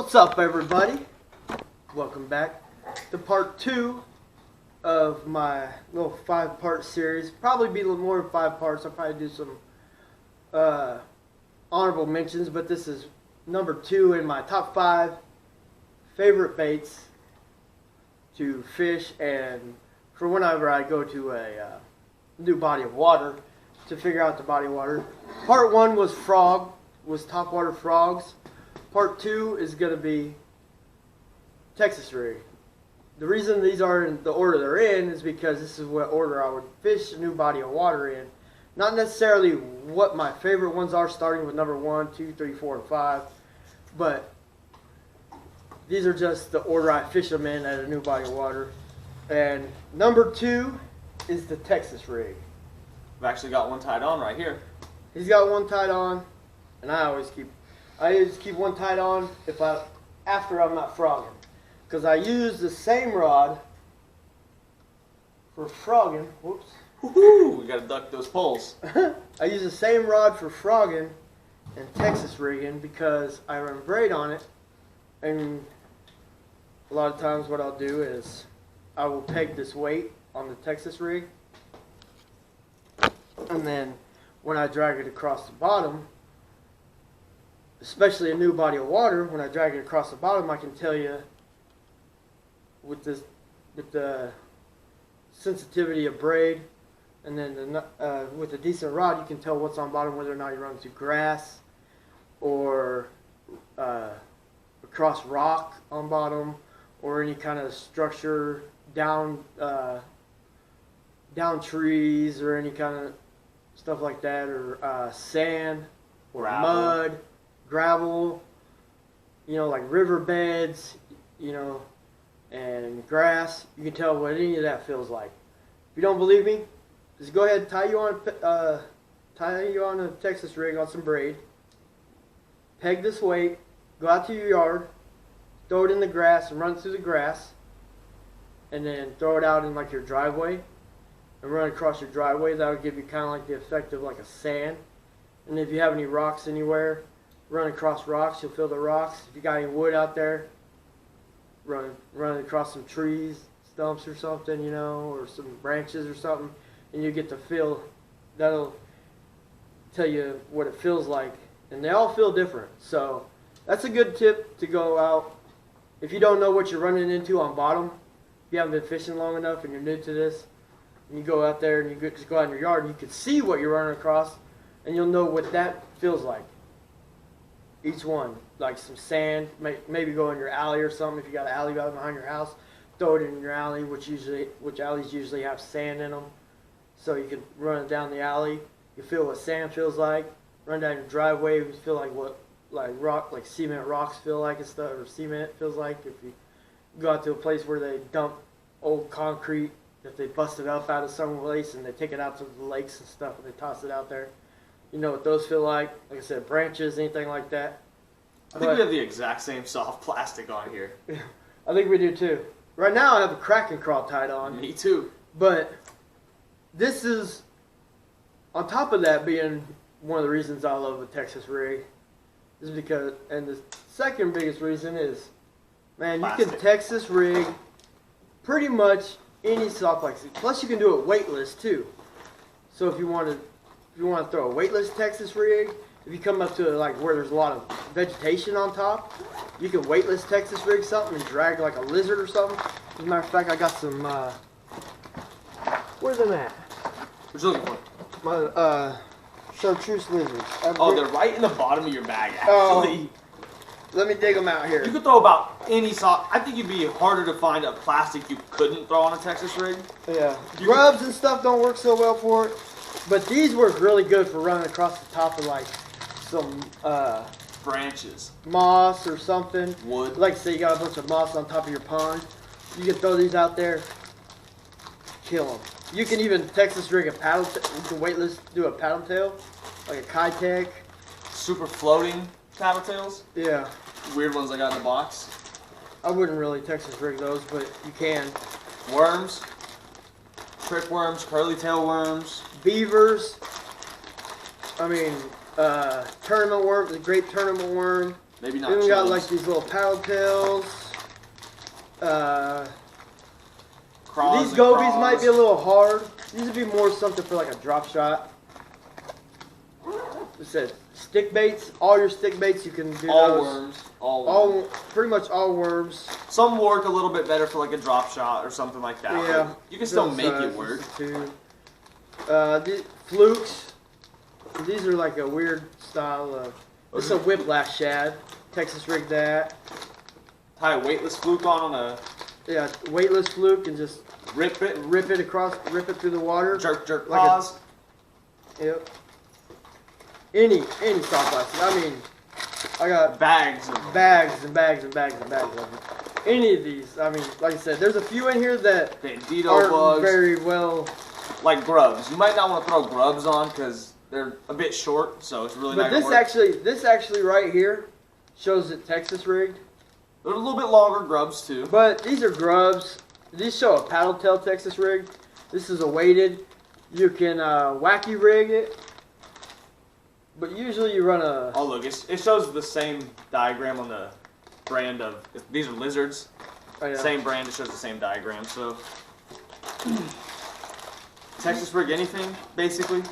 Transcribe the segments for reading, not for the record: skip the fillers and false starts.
What's up, everybody? Welcome back to part 2 of my little 5-part series. Probably be a little more than 5 parts. I'll probably do some honorable mentions, but this is number 2 in my top 5 favorite baits to fish and for whenever I go to a new body of water to figure out the body of water. Part 1 was topwater frogs. Part 2 is going to be Texas rig. The reason these are in the order they're in is because this is what order I would fish a new body of water in. Not necessarily what my favorite ones are, starting with number 1, 2, 3, 4, and 5. But these are just the order I fish them in at a new body of water. And number 2 is the Texas rig. I've actually got one tied on right here. He's got one tied on, and I always keep one tied on after I'm not frogging, because I use the same rod for frogging. Whoops. Woohoo! We gotta duck those poles. I use the same rod for frogging and Texas rigging because I run braid on it, and a lot of times what I'll do is I will peg this weight on the Texas rig, and then when I drag it across the bottom, especially a new body of water, when I drag it across the bottom, I can tell you with the sensitivity of braid, and then with a decent rod, you can tell what's on bottom, whether or not you run through grass or across rock on bottom, or any kind of structure down trees or any kind of stuff like that, or sand or mud. Gravel, like riverbeds, and grass. You can tell what any of that feels like. If you don't believe me, just go ahead and tie you on a Texas rig on some braid. Peg this weight, go out to your yard, throw it in the grass and run it through the grass, and then throw it out in like your driveway and run across your driveway. That would give you kind of like the effect of like a sand. And if you have any rocks anywhere, run across rocks, you'll feel the rocks. If you got any wood out there, run across some trees, stumps or something, or some branches or something, and you get to feel. That'll tell you what it feels like, and they all feel different. So that's a good tip to go out. If you don't know what you're running into on bottom, if you haven't been fishing long enough and you're new to this, and you go out there and you just go out in your yard and you can see what you're running across, and you'll know what that feels like. Each one, like some sand, maybe go in your alley or something. If you got an alley behind your house, throw it in your alley, which alleys usually have sand in them. So you can run it down the alley. You feel what sand feels like. Run down your driveway, you feel like cement rocks feel like and stuff, or cement feels like. If you go out to a place where they dump old concrete that they busted up out of some place and they take it out to the lakes and stuff and they toss it out there. You know what those feel like. Like I said, branches, anything like that. I think we have the exact same soft plastic on here. I think we do too. Right now I have a Kraken crawl tied on. Me too. But this is, on top of that being one of the reasons I love the Texas rig, is because, and the second biggest reason is, man, plastic. You can Texas rig pretty much any soft plastic. Plus you can do it weightless too. So if you want to throw a weightless Texas rig, if you come up to where there's a lot of vegetation on top, you can weightless Texas rig something and drag like a lizard or something. As a matter of fact, I got some, where's them at? What you looking for? My, chartreuse lizards. They're right in the bottom of your bag, actually. Let me dig them out here. You could throw about any soft. I think it'd be harder to find a plastic you couldn't throw on a Texas rig. Yeah. Grubs and stuff don't work so well for it. But these work really good for running across the top of some branches, moss or something. Wood. Like say you got a bunch of moss on top of your pond, you can throw these out there, kill them. You can even Texas rig a paddle. You can weightless do a paddle tail, like a Kitech. Super floating paddle tails. Yeah. Weird ones I got in the box. I wouldn't really Texas rig those, but you can. Worms. Prick worms, curly tail worms. Beavers. I mean, tournament worm, the great tournament worm. Maybe not. Then we got chubs. like these little paddle tails. Craws These and gobies craws. might be a little hard. These would be more something for like a drop shot. It said stick baits. All your stick baits you can do all those. worms. All worms. Pretty much all worms. Some work a little bit better for like a drop shot or something like that. Yeah, but you can still those make it sizes work. too. These flukes. These are like a weird style of. This is a whiplash shad. Texas rig that. Tie a weightless fluke on a Yeah, weightless fluke and just rip it, rip it across, rip it through the water. jerk Like pause. Yep. Any soft plastic. I mean, I got Bags of bags and bags and bags and bags of them. Any of these. I mean, like I said, there's a few in here that bandito aren't bugs, very well. like grubs. You might not want to throw grubs on because they're a bit short, so it's really But not gonna this work. this actually right here shows it Texas rigged. They're a little bit longer grubs too. But these are grubs. These show a paddle tail Texas rig. This is a weighted. You can wacky rig it. But usually you run a. Oh look, it shows the same diagram on the brand of. These are lizards. Oh, yeah. Same brand. It shows the same diagram. So Texas rig anything basically.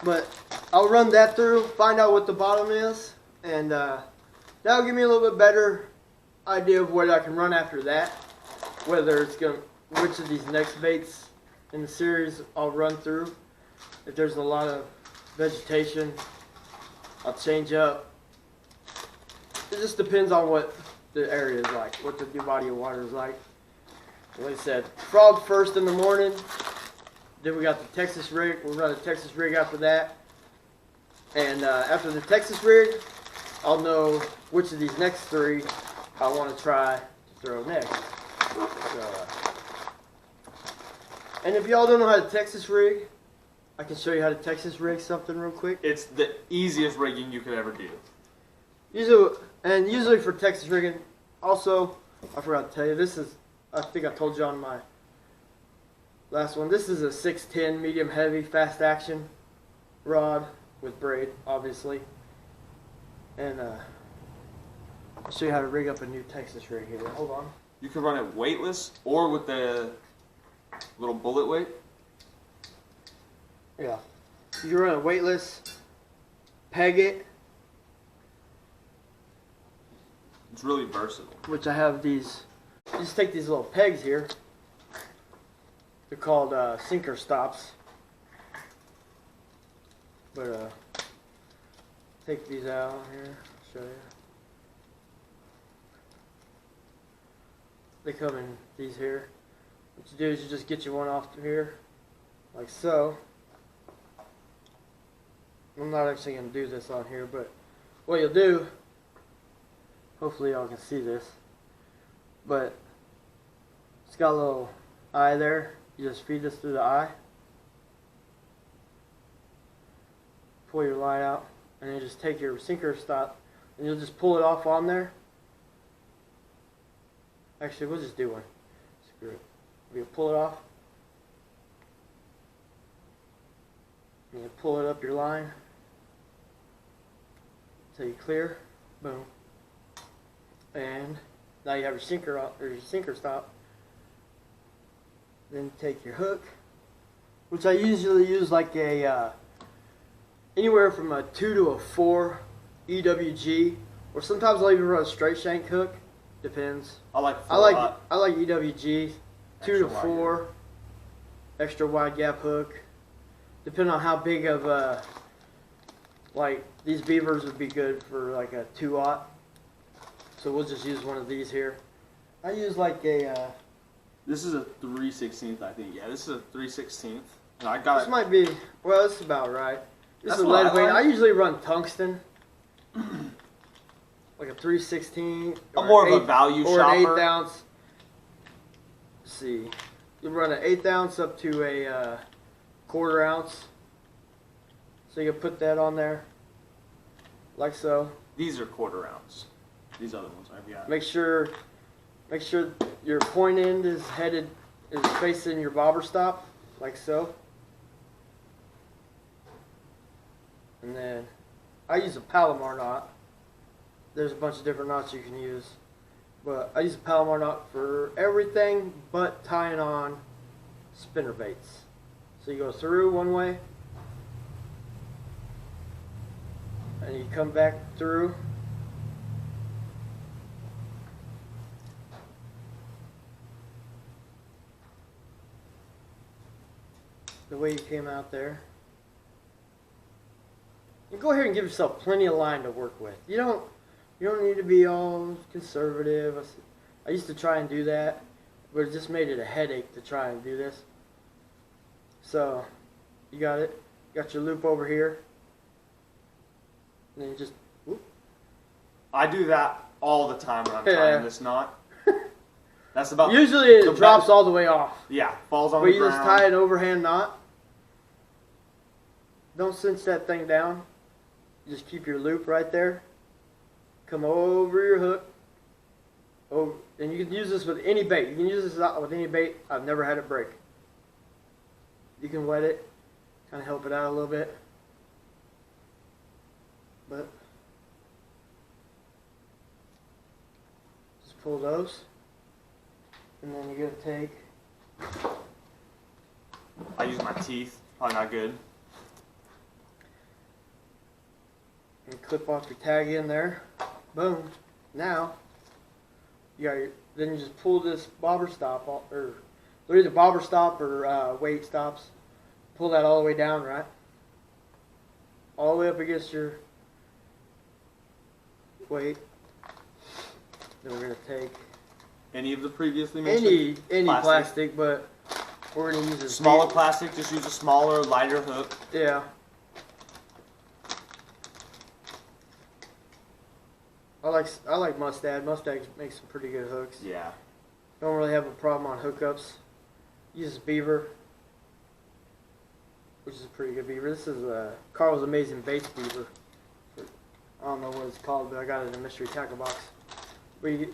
But I'll run that through, find out what the bottom is, and that'll give me a little bit better idea of what I can run after that. Whether it's which of these next baits in the series I'll run through. If there's a lot of vegetation, I'll change up. It just depends on what the area is like, what the new body of water is like. Like I said, frog first in the morning. Then we got the Texas rig. We'll run a Texas rig after that. And after the Texas rig, I'll know which of these next three I want to try to throw next. So, and if y'all don't know how to Texas rig, I can show you how to Texas rig something real quick. It's the easiest rigging you could ever do. Usually for Texas rigging, also, I forgot to tell you, this is, I think I told you on my last one, this is a 610 medium heavy fast action rod with braid, obviously. And I'll show you how to rig up a new Texas rig here. Hold on. You can run it weightless or with the little bullet weight. Yeah. You can run it weightless, peg it, It's really versatile. which I have these, you just take these little pegs here. They're called sinker stops. But take these out here, show you. They come in these here. What you do is you just get you one off here, like so. I'm not actually going to do this on here, but what you'll do, hopefully y'all can see this, but it's got a little eye there. You just feed this through the eye. Pull your line out, and then just take your sinker stop, and you'll just pull it off on there. Actually, we'll just do one. Screw it. We'll pull it off. And you pull it up your line until you clear. Boom. And now you have your sinker off, or your sinker stop. Then take your hook, which I usually use like a anywhere from a 2 to a 4 EWG, or sometimes I'll even run a straight shank hook. Depends. I like I like EWG, 2 to Extra wide 4, extra wide gap hook. Depending on how big of like these beavers would be good for like a 2/0. So we'll just use one of these here. I use like a. This is a 3/16, I think. Yeah, this is a 3/16. And I got This it. might be. Well, this is about right. This That's is what lead I weight. like. I usually run tungsten. Like a 3/16. I'm more of a value or an shopper. 1/8 ounce. Let's see. You run an 1/8 ounce up to a 1/4 ounce. So you can put that on there, like so. These are 1/4 ounce. These other ones I've got. Make sure your point end is facing your bobber stop, like so. And then I use a Palomar knot. there's a bunch of different knots you can use. But I use a Palomar knot for everything but tying on spinner baits. So you go through one way, and you come back through. The way you came out there. You go ahead and give yourself plenty of line to work with. You don't need to be all conservative. I used to try and do that, but it just made it a headache to try and do this. So, you got it. Got your loop over here. And then you just, whoop. I do that all the time when I'm tying this knot. That's about. Usually it drops all the way off. Yeah, falls on but the you ground. just tie an overhand knot. Don't cinch that thing down. You just keep your loop right there. Come over your hook. Oh, and you can use this with any bait. You can use this with any bait. I've never had it break. You can wet it, kind of help it out a little bit. But just pull those, and then you're gonna take. I use my teeth. Probably not good. And clip off your tag in there. Boom. Now, you got your, then you just pull this bobber stop off, or they're either bobber stop or weight stops. Pull that all the way down, right? All the way up against your weight. Then we're gonna take Any of the previously mentioned? any plastic, but we're gonna use a smaller plastic. Just use a smaller, lighter hook. Yeah. I like Mustad. Mustad makes some pretty good hooks. Yeah. Don't really have a problem on hookups. Uses beaver, which is a pretty good beaver. This is Carl's Amazing Baits beaver. I don't know what it's called, but I got it in a mystery tackle box. But you're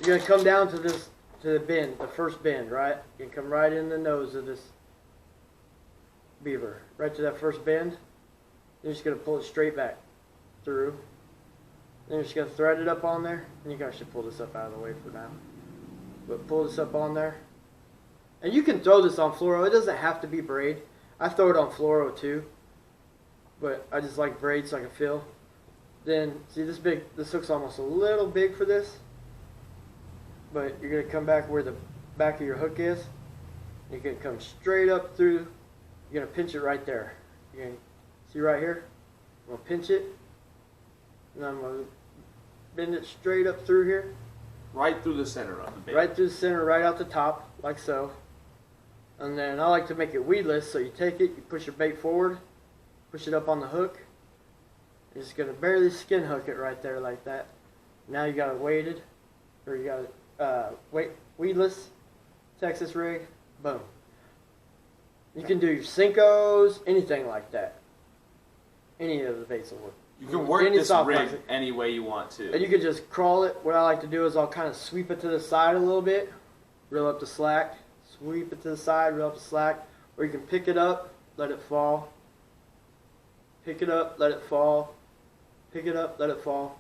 gonna come down to the bend, the first bend, right? You can come right in the nose of this beaver, right to that first bend. You're just gonna pull it straight back through. Then you're just going to thread it up on there. And you guys should pull this up out of the way for now. But pull this up on there. And you can throw this on fluoro. It doesn't have to be braid. I throw it on fluoro too. But I just like braid so I can feel. Then, see this hook's almost a little big for this. But you're going to come back where the back of your hook is. You're going to come straight up through. You're going to pinch it right there. You're going to see right here? I'm going to pinch it. And I'm going to bend it straight up through here. Right through the center of the bait. Right through the center, right out the top, like so. And then I like to make it weedless, so you take it, you push your bait forward, push it up on the hook. You're just going to barely skin hook it right there like that. Now you got it weighted, or you got it weedless Texas rig, boom. You can do your Cincos, anything like that. Any of the baits will work. You can work Any this soft rig plastic. any way you want to. And you can just crawl it. What I like to do is I'll kind of sweep it to the side a little bit, reel up the slack, sweep it to the side, reel up the slack, or you can pick it up, let it fall, pick it up, let it fall, pick it up, let it fall.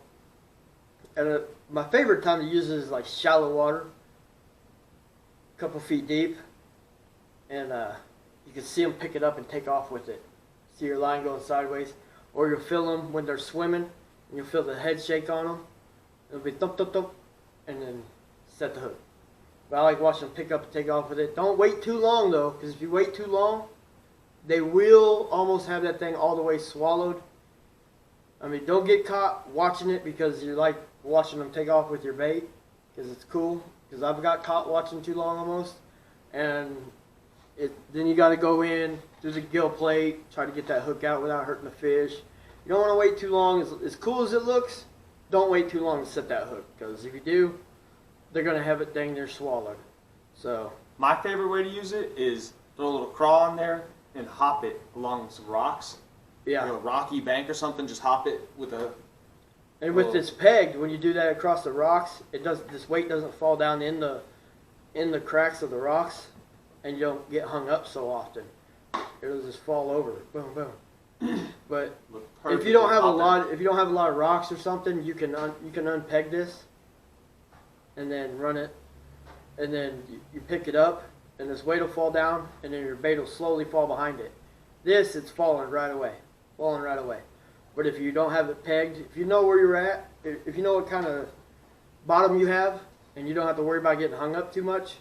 And my favorite time to use it is like shallow water, a couple feet deep, and you can see them pick it up and take off with it. See your line going sideways. Or you'll feel them when they're swimming, and you'll feel the head shake on them. It'll be thump, thump, thump, and then set the hook. But I like watching them pick up and take off with it. Don't wait too long, though, because if you wait too long, they will almost have that thing all the way swallowed. I mean, don't get caught watching it because you like watching them take off with your bait, because it's cool. Because I've got caught watching too long almost. And then you got to go in through the gill plate, try to get that hook out without hurting the fish. You don't want to wait too long. As cool as it looks, don't wait too long to set that hook, because if you do, they're going to have it dang near swallowed. So my favorite way to use it is throw a little crawl in there and hop it along some rocks. yeah. Like a rocky bank or something, just hop it with a... And with this pegged, when you do that across the rocks, this weight doesn't fall down in the cracks of the rocks. And you don't get hung up so often. It'll just fall over. Boom, boom. But Look if you don't have a perfectly lot, if you don't have a lot of rocks or something, you can unpeg this, and then run it, and then you pick it up, and this weight will fall down, and then your bait will slowly fall behind it. This, it's falling right away. But if you don't have it pegged, if you know where you're at, if you know what kind of bottom you have, and you don't have to worry about getting hung up too much,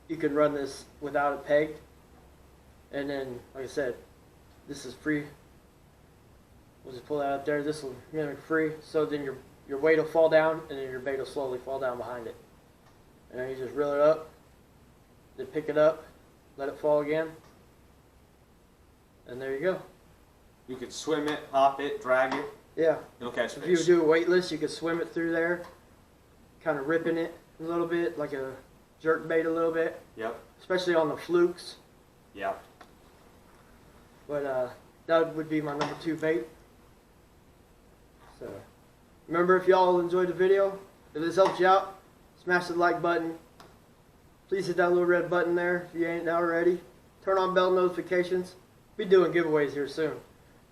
you can run this without it pegged. And then, like I said, this is free. We'll just pull that up there. This will mimic free. So then your weight will fall down, and then your bait will slowly fall down behind it. And then you just reel it up, then pick it up, let it fall again, and there you go. You could swim it, hop it, drag it. Yeah. It'll catch If you fish. do a weightless, you could swim it through there, kind of ripping it a little bit, like a jerk bait a little bit, Yep. especially on the flukes. Yep. But that would be my number 2 bait. So remember, if y'all enjoyed the video, if this helps you out, smash the like button. Please hit that little red button there if you ain't already. Turn on bell notifications. Be doing giveaways here soon.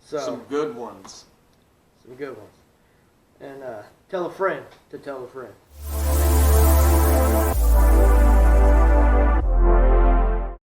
So Some good ones. some good ones. And tell a friend to tell a friend.